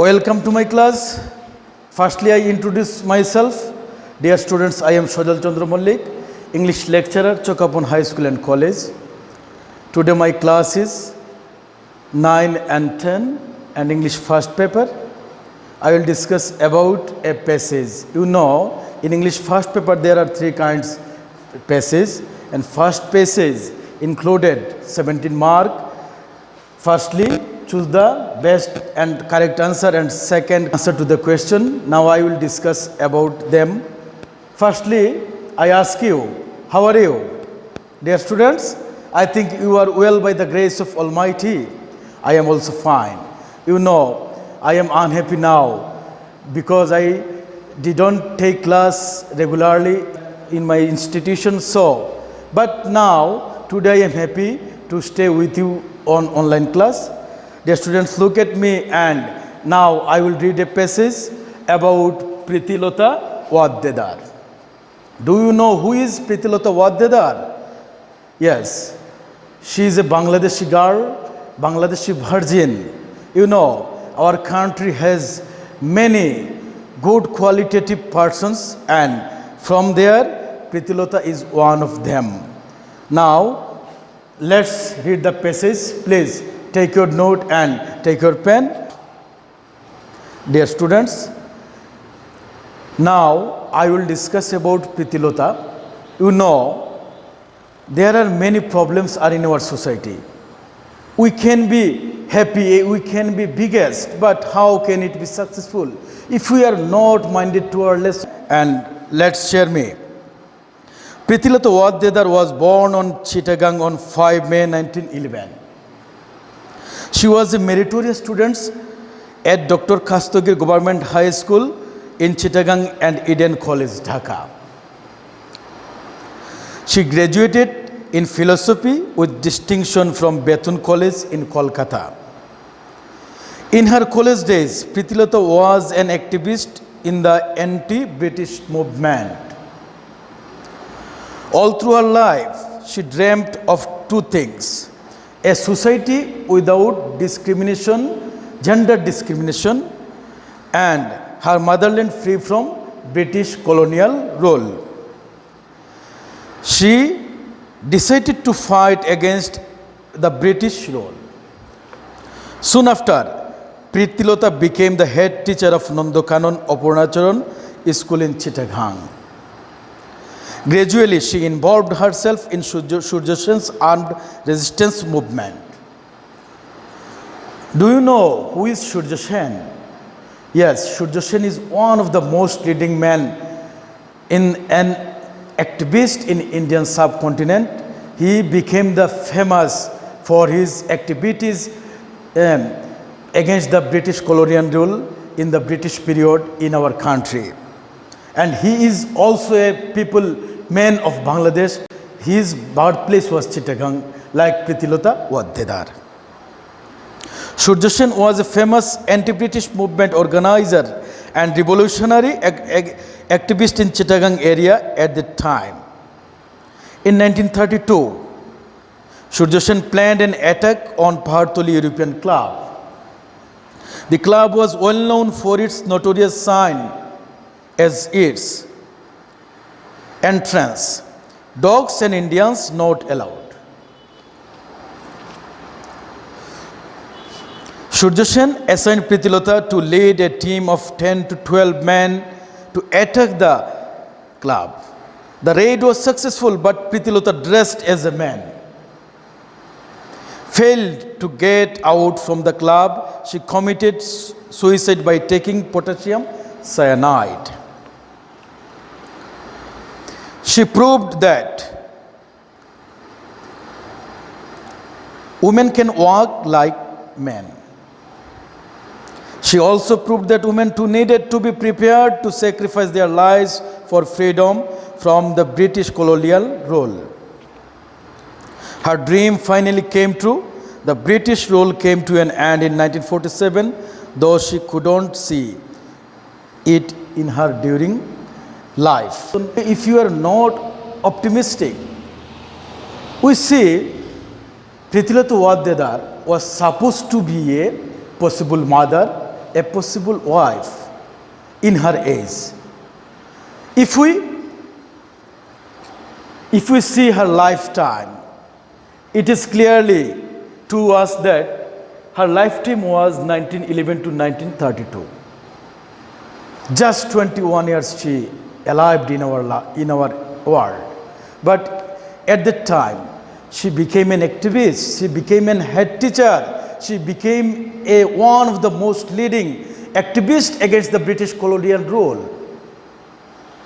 Welcome to my class. Firstly, I introduce myself. Dear students, I am Sojal Chandra Mallik, English lecturer, Chokapon High School and College. Today my class is 9 and 10 and English first paper. I will discuss about a passage. You know, in English first paper there are three kinds of passage, and first passage included 17 mark. Firstly, choose the best and correct answer, and second, answer to the question. Now I will discuss about them. Firstly, I ask you, how are you? Dear students, I think you are well by the grace of Almighty. I am also fine. You know, I am unhappy now because I didn't take class regularly in my institution. But now, today I am happy to stay with you on online class. Dear students, look at me, and now I will read a passage about Pritilota Waddedar. Do you know who is Pritilota Waddedar? Yes, she is a Bangladeshi girl, Bangladeshi virgin. You know, our country has many good qualitative persons, and from there, Pritilota is one of them. Now, let's read the passage. Please take your note and take your pen. Dear students, now I will discuss about Pritilota. You know, there are many problems are in our society. We can be happy, we can be biggest, but how can it be successful if we are not minded to our lesson? And let's share me. Pritilota Waddedar was born on Chittagong on 5 May 1911. She was a meritorious student at Dr. Kastagir Government High School in Chittagong and Eden College, Dhaka. She graduated in philosophy with distinction from Bethune College in Kolkata. In her college days, Pritilota was an activist in the anti-British movement. All through her life, she dreamt of two things: a society without discrimination, gender discrimination, and her motherland free from British colonial rule. She decided to fight against the British rule. Soon after, Pritilota became the head teacher of Nandokanon Apurnacharan School in Chittagong. Gradually, she involved herself in Surya Sen's armed resistance movement. Do you know who is Surya Sen? Yes, Surya Sen is one of the most leading men in an activist in Indian subcontinent. He became the famous for his activities against the British colonial rule in the British period in our country. And he is also a man of Bangladesh. His birthplace was Chittagong, like Pritilota Waddedar. Surya Sen was a famous anti-British movement organizer and revolutionary activist in Chittagong area at the time. In 1932, Surya Sen planned an attack on Pahartoli European Club. The club was well known for its notorious sign as its entrance: dogs and Indians not allowed. Surya Sen assigned Pritilota to lead a team of 10 to 12 men to attack the club. The raid was successful, but Pritilota, dressed as a man, failed to get out from the club. She committed suicide by taking potassium cyanide. She proved that women can walk like men. She also proved that women too needed to be prepared to sacrifice their lives for freedom from the British colonial rule. Her dream finally came true. The British rule came to an end in 1947, though she couldn't see it in her during life. If you are not optimistic, we see Pritilota Waddedar was supposed to be a possible mother a possible wife in her age. If we see her lifetime, it is clearly to us that her lifetime was 1911 to 1932. Just 21 years she lived in our world. But at that time, she became an activist, she became a head teacher, she became one of the most leading activists against the British colonial rule.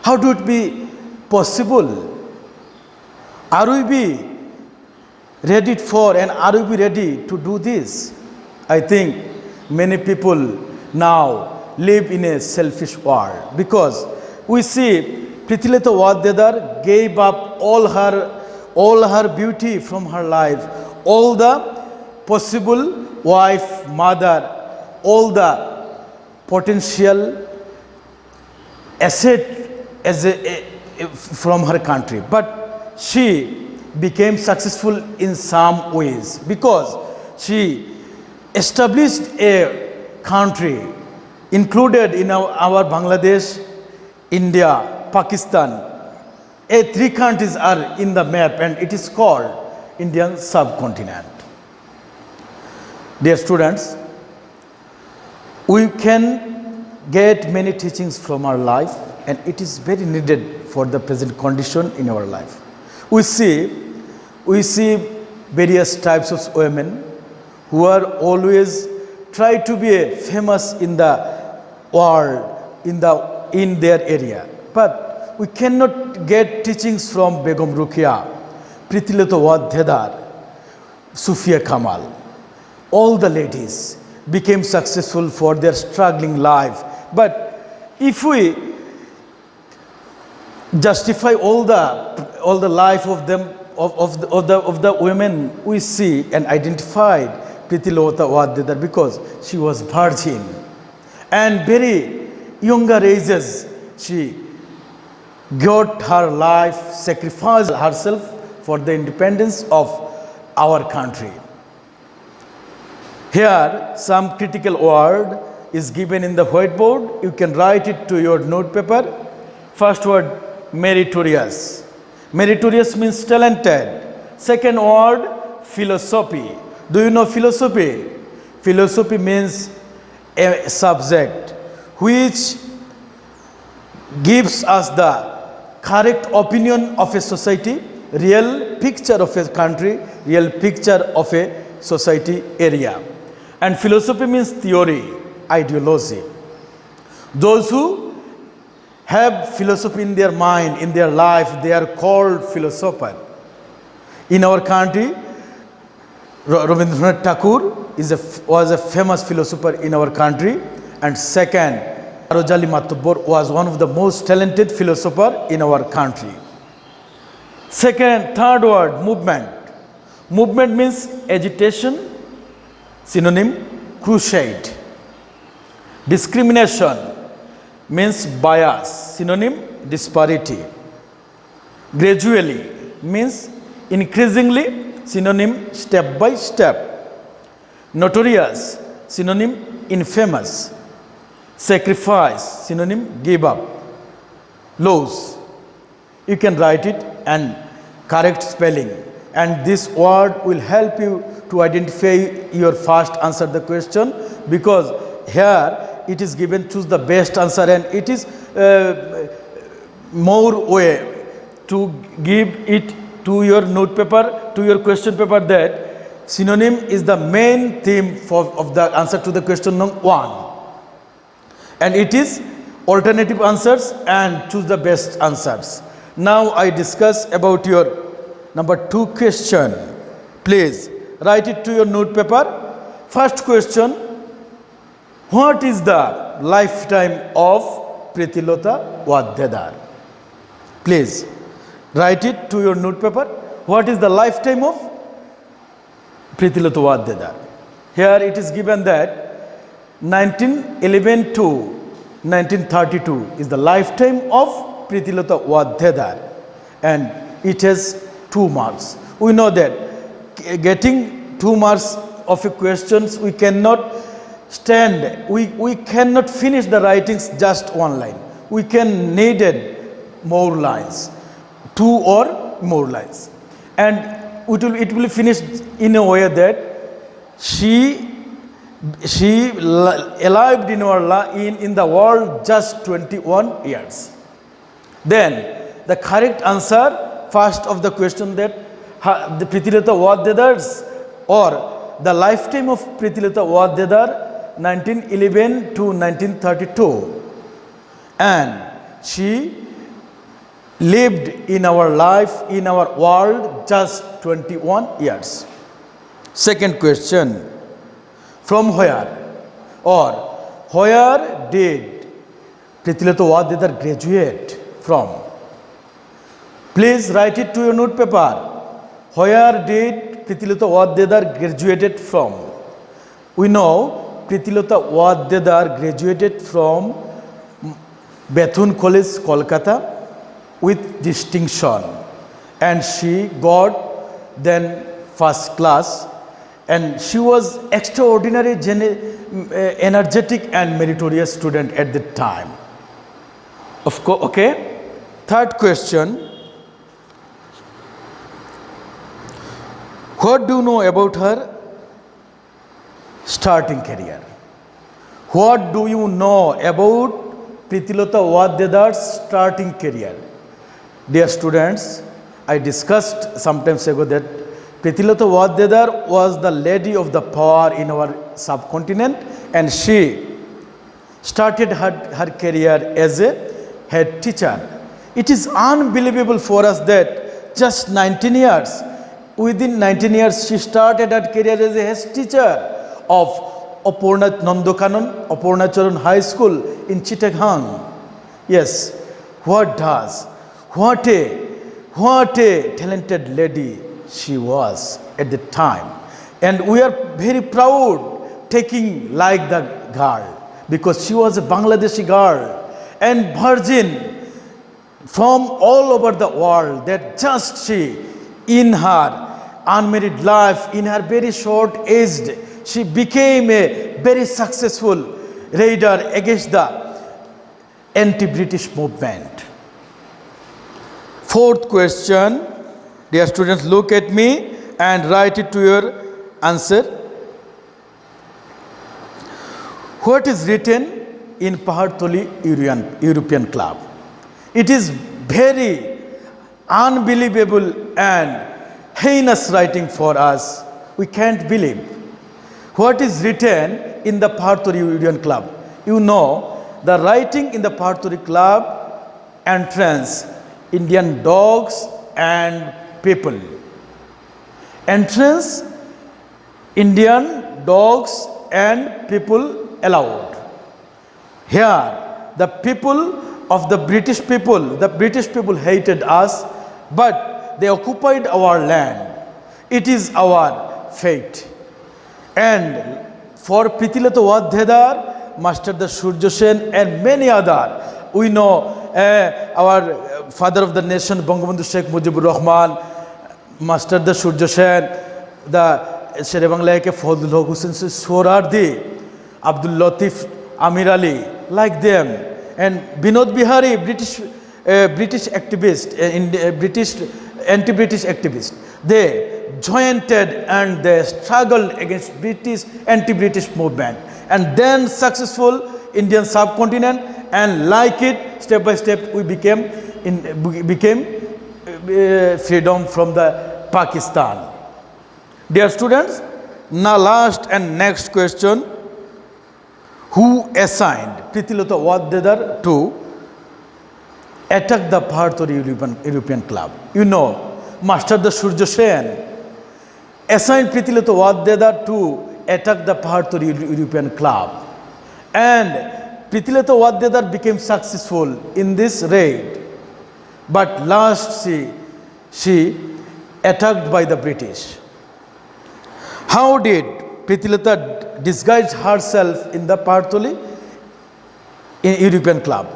How do it be possible? Are we ready for and are we ready to do this? I think many people now live in a selfish world because we see Prithilatha Waddedar gave up all her beauty from her life, all the possible wife, mother, all the potential asset from her country. But she became successful in some ways because she established a country included in our Bangladesh, India, Pakistan. Three countries are in the map and it is called Indian subcontinent. Dear students, we can get many teachings from our life and it is very needed for the present condition in our life. We see various types of women who are always try to be famous in the world, in their area. But we cannot get teachings from Begum Rukia, Prithilatha Waddedar, Sufia Kamal. All the ladies became successful for their struggling life. But if we justify all the life of them of the women we see and identified Prithilatha Waddedar because she was virgin and very younger ages she got her life, sacrificed herself for the independence of our country. Here some critical word is given in the whiteboard. You can write it to your note paper. First word, meritorious. Meritorious means talented. Second word, philosophy. Do you know philosophy? Philosophy means a subject which gives us the correct opinion of a society, real picture of a country, real picture of a society area. And philosophy means theory, ideology. Those who have philosophy in their mind, in their life, they are called philosopher. In our country, Rabindranath Tagore was a famous philosopher in our country. And second, Rojali Matubor was one of the most talented philosopher in our country. Third word, movement. Movement means agitation, synonym crusade. Discrimination means bias, synonym disparity. Gradually means increasingly, synonym step by step. Notorious, synonym infamous. Sacrifice, synonym give up. Lose, you can write it and correct spelling, and this word will help you to identify your first answer the question, because here it is given choose the best answer, and it is more way to give it to your note paper, to your question paper, that synonym is the main theme of the answer to the question number 1, and it is alternative answers and choose the best answers. Now I discuss about your number 2 question. Please write it to your note paper. First question: what is the lifetime of Prithilatha Waddedar? Please write it to your note paper. What is the lifetime of Prithilatha Waddedar? Here it is given that 1911 to 1932 is the lifetime of Prithilatha Waddedar, and it has 2 marks. We know that getting 2 marks of a questions, we cannot stand. We cannot finish the writings just one line. We can needed more lines, two or more lines, and it will finish in a way that she lived in the world just 21 years. Then the correct answer first of the question that the Prithilalata Waddedars or the lifetime of Prithilalata Waddedar 1911 to 1932, and she lived in our life, in our world, just 21 years. Second question, from where or where did Prithilalata Waddedar graduate from? Please write it to your notepaper. Where did Prithilalata Waddedar graduated from? We know Prithilalata Waddedar graduated from Bethune College, Kolkata, with distinction, and she got then first class, and she was extraordinary, energetic and meritorious student at the time. Of course, okay. Third question, what do you know about her starting career? What do you know about Prithilalata Waddedar's starting career? Dear students, I discussed some time ago that Prithilalata Waddedar was the lady of the power in our subcontinent, and she started her career as a head teacher. It is unbelievable for us that just 19 years, within 19 years, she started her career as a head teacher of Apornath Nandokanon, Apornacharan High School in Chittagong. Yes, what a talented lady she was at the time. And we are very proud taking like the girl, because she was a Bangladeshi girl and virgin from all over the world, that just she, in her unmarried life, in her very short age, she became a very successful raider against the anti-British movement. Fourth question, dear students, look at me and write it to your answer. What is written in Pahartoli European Club? It is very unbelievable and heinous writing for us. We can't believe. What is written in the Pahartoli European Club? You know, the writing in the Pahartoli Club entrance, Indian dogs and people. Entrance, Indian dogs and people allowed. Here, the people of the British people hated us, but they occupied our land. It is our fate. And for Prithilalata Waddedar, Master the Surya Sen and many other, we know our father of the nation, Bangabandhu Sheikh Mujibur Rahman, Master the Surya Sen, the Sherebangla ke Fadlul Hussain Sohrardi, Abdul Latif Amir Ali, like them, and Binod Bihari, British activist, British anti-British activist. They joined and they struggled against British anti-British movement, and then successful Indian subcontinent, and like it, step by step we became freedom from the Pakistan. Dear students, now last and next question: who assigned Prithilalata Waddedar to attack the Pahartoli European Club? You know, Master the Surya Sen assigned Prithilalata Waddedar to attack the Pahartoli European Club, and Prithilalata Waddedar became successful in this raid, but last she attacked by the British. How did Prithilalata disguise herself in the Pahartoli European Club?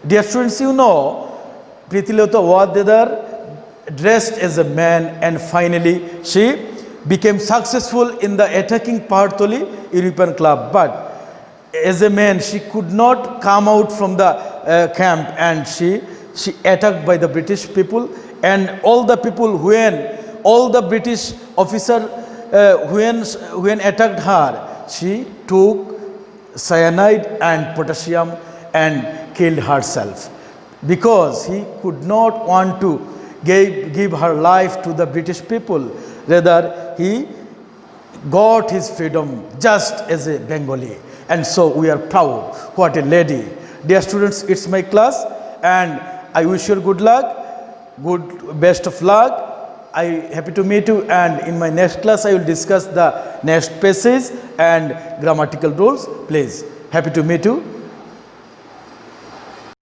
Dear students, you know, Prithilalata Waddedar dressed as a man, and finally she became successful in the attacking Pahartoli European club. But as a man, she could not come out from the camp, and she attacked by the British people, and all the people all the British officer when attacked her, she took cyanide and potassium and killed herself, because he could not want to give her life to the British people. Rather, he got his freedom just as a Bengali. And so we are proud. What a lady. Dear students, it's my class, and I wish you good luck, best of luck. I happy to meet you, and in my next class I will discuss the next passage and grammatical rules. Please, happy to meet you.